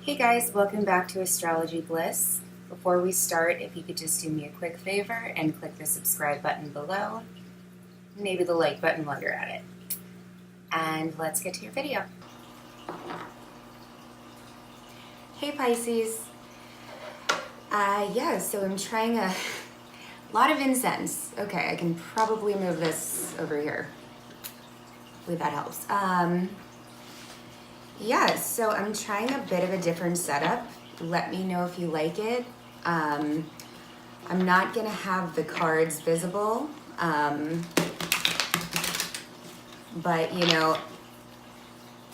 Hey guys, welcome back to Astrology Bliss. Before we start, if you could just do me a quick favor and click the subscribe button below, maybe the like button while you're at it. And let's get to your video. Hey Pisces. So I'm trying a lot of incense. Okay, I can probably move this over here. Hopefully that helps. So I'm trying a bit of a different setup. Let me know if you like it. I'm not gonna have the cards visible, but you know,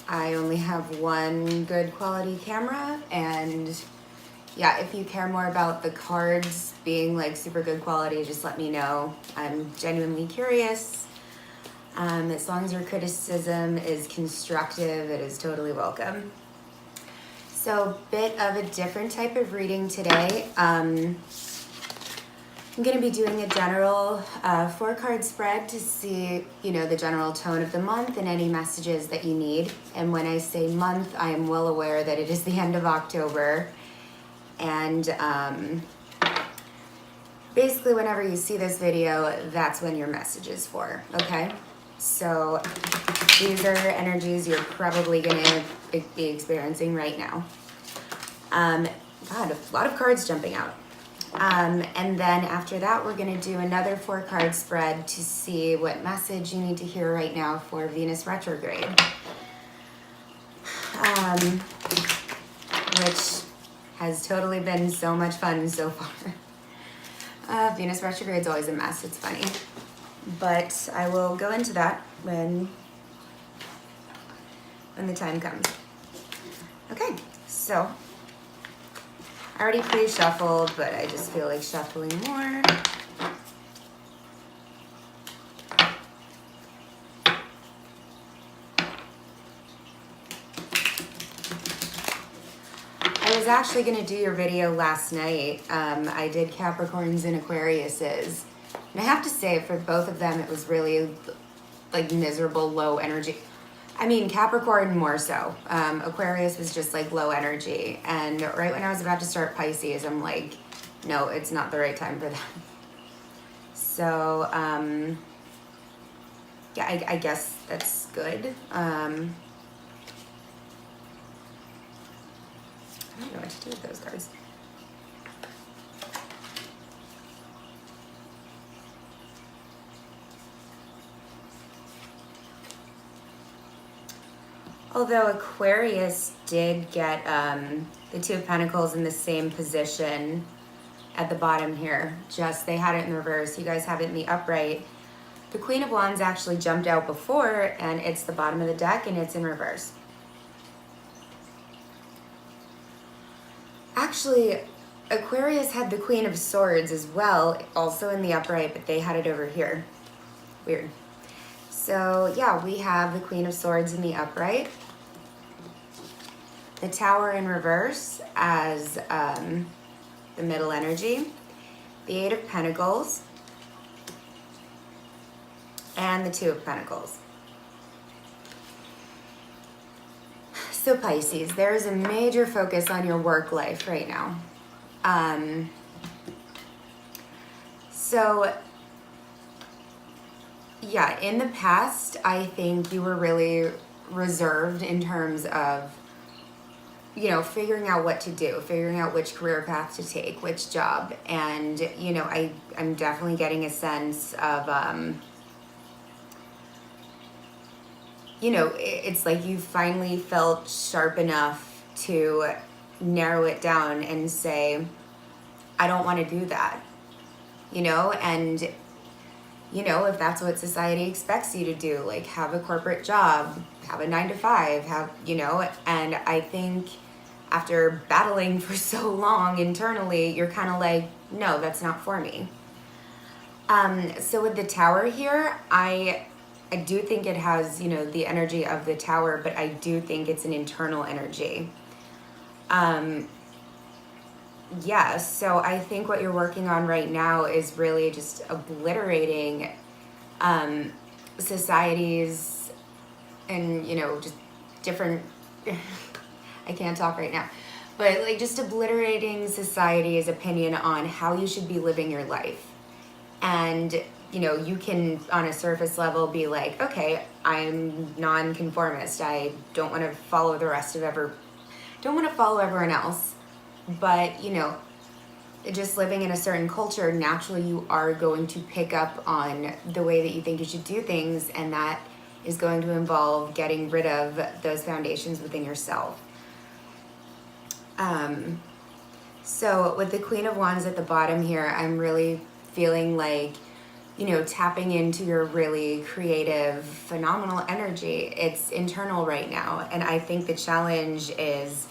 I only have one good quality camera, and yeah, if you care more about the cards being like super good quality, just let me know. I'm genuinely curious. As long as your criticism is constructive, it is totally welcome. So, bit of a different type of reading today. I'm going to be doing a general 4-card spread to see, the general tone of the month and any messages that you need. And when I say month, I am well aware that it is the end of October. And basically, whenever you see this video, that's when your message is for, okay? So these are energies you're probably going to be experiencing right now. God, a lot of cards jumping out. And then after that, we're going to do another 4-card spread to see what message you need to hear right now for Venus Retrograde. Which has totally been so much fun so far. Venus Retrograde is always a mess. It's funny. But I will go into that when the time comes. Okay, so I already pre-shuffled, but I just feel like shuffling more. I was actually going to do your video last night. I did Capricorns and Aquariuses. And I have to say, for both of them, it was really like miserable, low energy. I mean, Capricorn more so. Aquarius was just like low energy. And right when I was about to start Pisces, I'm like, no, it's not the right time for that. So, yeah, I guess that's good. I don't know what to do with those cards. Although Aquarius did get the Two of Pentacles in the same position at the bottom here. Just they had it in reverse. You guys have it in the upright. The Queen of Wands actually jumped out before, and it's the bottom of the deck, and it's in reverse. Actually, Aquarius had the Queen of Swords as well, also in the upright, but they had it over here. Weird. So yeah, we have the Queen of Swords in the upright, the Tower in reverse as the middle energy, the Eight of Pentacles, and the Two of Pentacles. So Pisces, there is a major focus on your work life right now. Yeah, in the past, I think you were really reserved in terms of, figuring out what to do, figuring out which career path to take, which job. And, I'm definitely getting a sense of, it's like you finally felt sharp enough to narrow it down and say, I don't want to do that, and if that's what society expects you to do, like have a corporate job, have a 9-to-5, and I think after battling for so long internally, you're kind of like, no, that's not for me. So with the Tower here, I do think it has, the energy of the Tower, but I do think it's an internal energy. Yeah, so I think what you're working on right now is really just obliterating societies and, just different, I can't talk right now, but like just obliterating society's opinion on how you should be living your life. And you know, you can on a surface level be like, okay, I'm non-conformist, I don't want to follow everyone else. But you know, just living in a certain culture, naturally you are going to pick up on the way that you think you should do things, and that is going to involve getting rid of those foundations within yourself. So with the Queen of Wands at the bottom here, I'm really feeling like, you know, tapping into your really creative, phenomenal energy. It's internal right now, and I think the challenge is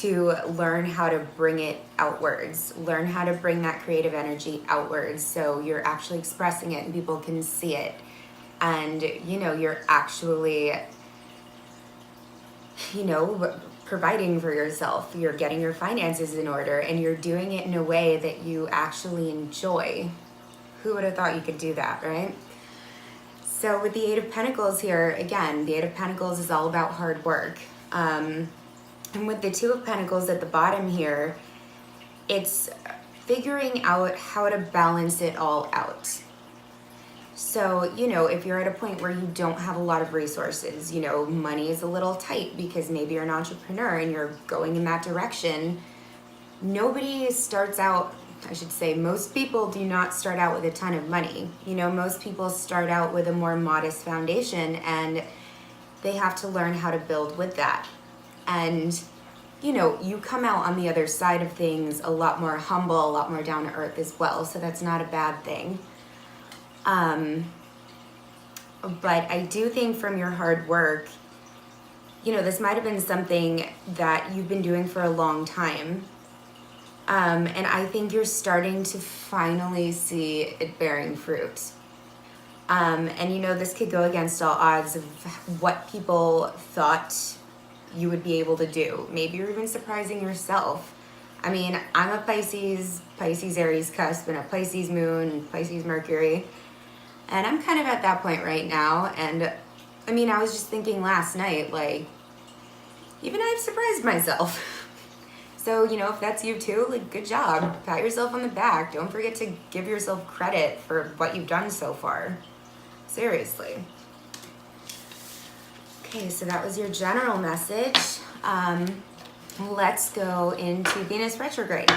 to learn how to bring it outwards, learn how to bring that creative energy outwards, so you're actually expressing it and people can see it, and you know, you're actually, you know, providing for yourself, you're getting your finances in order, and you're doing it in a way that you actually enjoy. Who would have thought you could do that, right? So with the Eight of Pentacles here, again, the Eight of Pentacles is all about hard work. And with the Two of Pentacles at the bottom here, it's figuring out how to balance it all out. So, you know, if you're at a point where you don't have a lot of resources, you know, money is a little tight because maybe you're an entrepreneur and you're going in that direction, nobody starts out, I should say, most people do not start out with a ton of money. You know, most people start out with a more modest foundation, and they have to learn how to build with that. And, you know, you come out on the other side of things a lot more humble, a lot more down to earth as well. So that's not a bad thing. But I do think from your hard work, you know, this might have been something that you've been doing for a long time. And I think you're starting to finally see it bearing fruit. And you know, this could go against all odds of what people thought you would be able to do. Maybe you're even surprising yourself. I mean, I'm a Pisces Aries cusp, and a Pisces moon, Pisces Mercury. And I'm kind of at that point right now. And I mean, I was just thinking last night, like, even I've surprised myself. So, you know, if that's you too, like, good job. Pat yourself on the back. Don't forget to give yourself credit for what you've done so far. Seriously. Okay, so that was your general message. Let's go into Venus retrograde.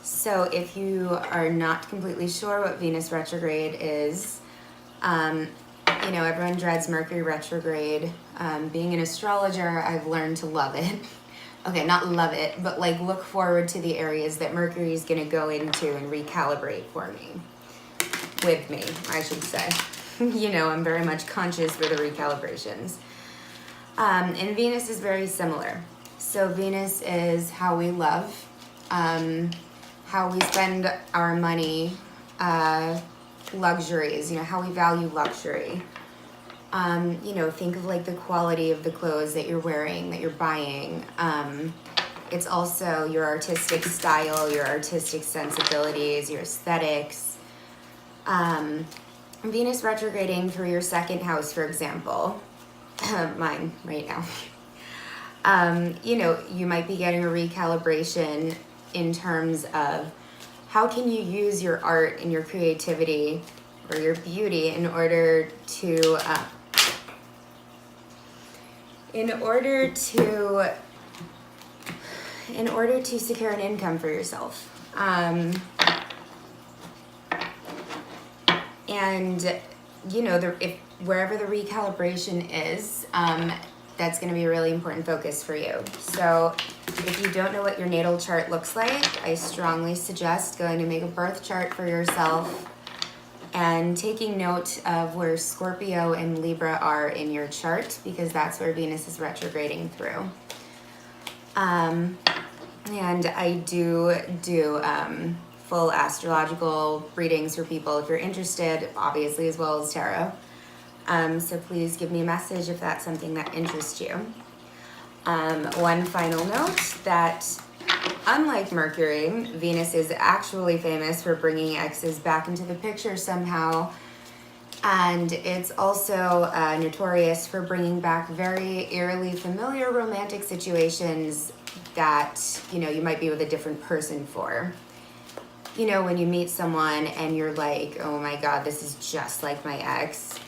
So if you are not completely sure what Venus retrograde is, you know, everyone dreads Mercury retrograde. Being an astrologer, I've learned to love it. Okay, not love it, but like look forward to the areas that Mercury is going to go into and recalibrate for me. With me, I should say. You know, I'm very much conscious for the recalibrations. And Venus is very similar. So Venus is how we love, how we spend our money, luxuries, you know, how we value luxury. You know, think of like the quality of the clothes that you're wearing, that you're buying. It's also your artistic style, your artistic sensibilities, your aesthetics. Venus retrograding through your second house, for example, mine right now. You know, you might be getting a recalibration in terms of how can you use your art and your creativity or your beauty in order to secure an income for yourself. And you know, wherever the recalibration is, that's going to be a really important focus for you. So if you don't know what your natal chart looks like, I strongly suggest going to make a birth chart for yourself and taking note of where Scorpio and Libra are in your chart, because that's where Venus is retrograding through. And I do full astrological readings for people if you're interested, obviously, as well as tarot. So please give me a message if that's something that interests you. One final note that unlike Mercury, Venus is actually famous for bringing exes back into the picture somehow. And it's also notorious for bringing back very eerily familiar romantic situations that, you know, you might be with a different person for. You know, when you meet someone and you're like, oh my God, this is just like my ex.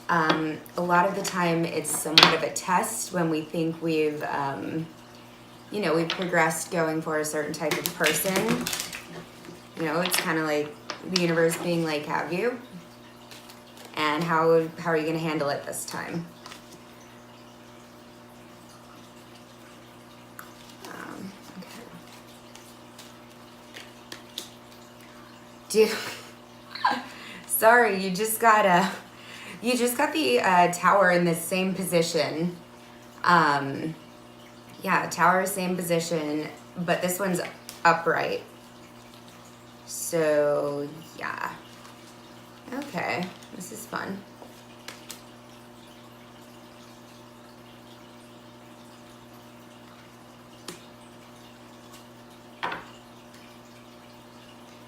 A lot of the time it's somewhat of a test when we think we've, you know, we've progressed going for a certain type of person. You know, it's kind of like the universe being like, have you? And how are you going to handle it this time? Okay. Dude, sorry, you just got the tower in the same position. Yeah, tower same position, but this one's upright. So yeah. Okay, this is fun.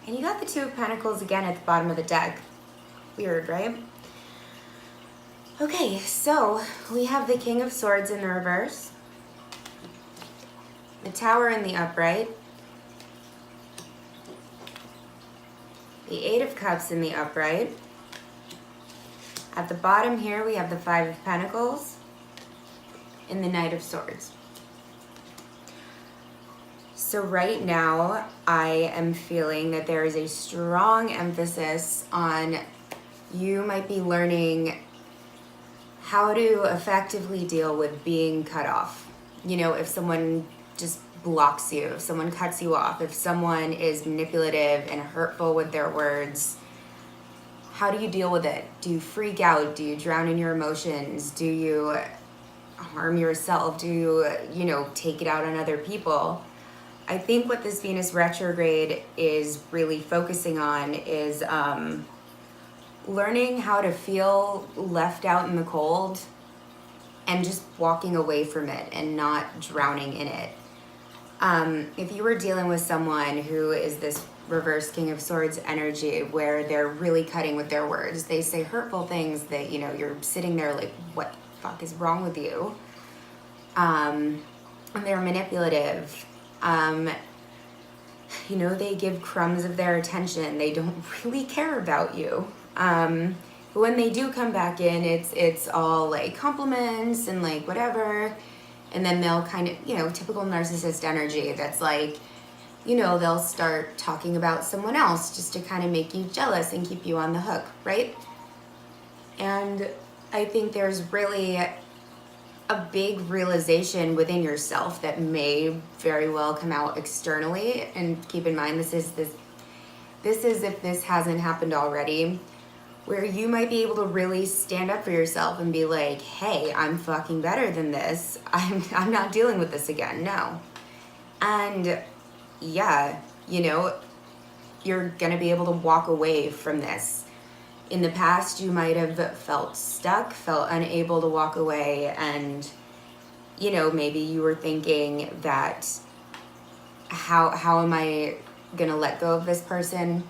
And you got the Two of Pentacles again at the bottom of the deck. Weird, right? Okay, so we have the King of Swords in the reverse, the Tower in the upright, the Eight of Cups in the upright. At the bottom here, we have the Five of Pentacles and the Knight of Swords. So right now, I am feeling that there is a strong emphasis on you might be learning how to effectively deal with being cut off. You know, if someone just blocks you, if someone cuts you off, if someone is manipulative and hurtful with their words, how do you deal with it? Do you freak out? Do you drown in your emotions? Do you harm yourself? Do you know, take it out on other people? I think what this Venus retrograde is really focusing on is learning how to feel left out in the cold and just walking away from it and not drowning in it. If you were dealing with someone who is this reverse King of Swords energy where they're really cutting with their words, they say hurtful things that, you know, you're sitting there like, what the fuck is wrong with you? And they're manipulative. You know, they give crumbs of their attention. They don't really care about you. But when they do come back in, it's all like compliments and like whatever. And then they'll kind of, you know, typical narcissist energy that's like, you know, they'll start talking about someone else just to kind of make you jealous and keep you on the hook, right? And I think there's really a big realization within yourself that may very well come out externally. And keep in mind, this is if this hasn't happened already, where you might be able to really stand up for yourself and be like, hey, I'm fucking better than this. I'm not dealing with this again. No. And yeah, you know, you're gonna be able to walk away from this. In the past, you might have felt stuck, felt unable to walk away, and, you know, maybe you were thinking that, how am I gonna let go of this person?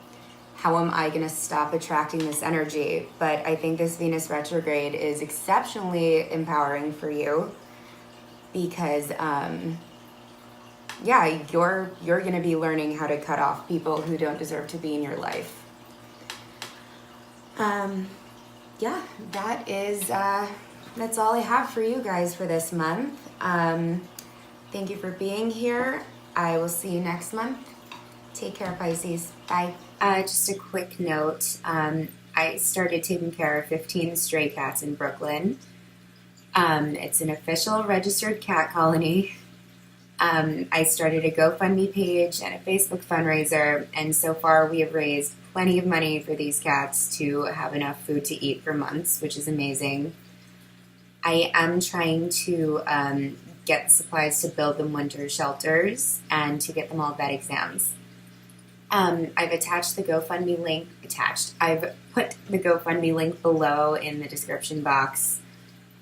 How am I gonna stop attracting this energy? But I think this Venus retrograde is exceptionally empowering for you because, yeah, you're gonna be learning how to cut off people who don't deserve to be in your life. Yeah, that's all I have for you guys for this month. Thank you for being here. I will see you next month. Take care, Pisces. Bye. Just a quick note. I started taking care of 15 stray cats in Brooklyn. It's an official registered cat colony. I started a GoFundMe page and a Facebook fundraiser, and so far we have raised plenty of money for these cats to have enough food to eat for months, which is amazing. I am trying to get supplies to build them winter shelters and to get them all vet exams. I've attached the GoFundMe link. I've put the GoFundMe link below in the description box.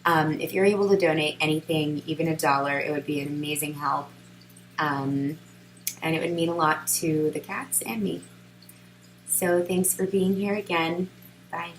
If you're able to donate anything, even $1, it would be an amazing help. And it would mean a lot to the cats and me. So thanks for being here again. Bye.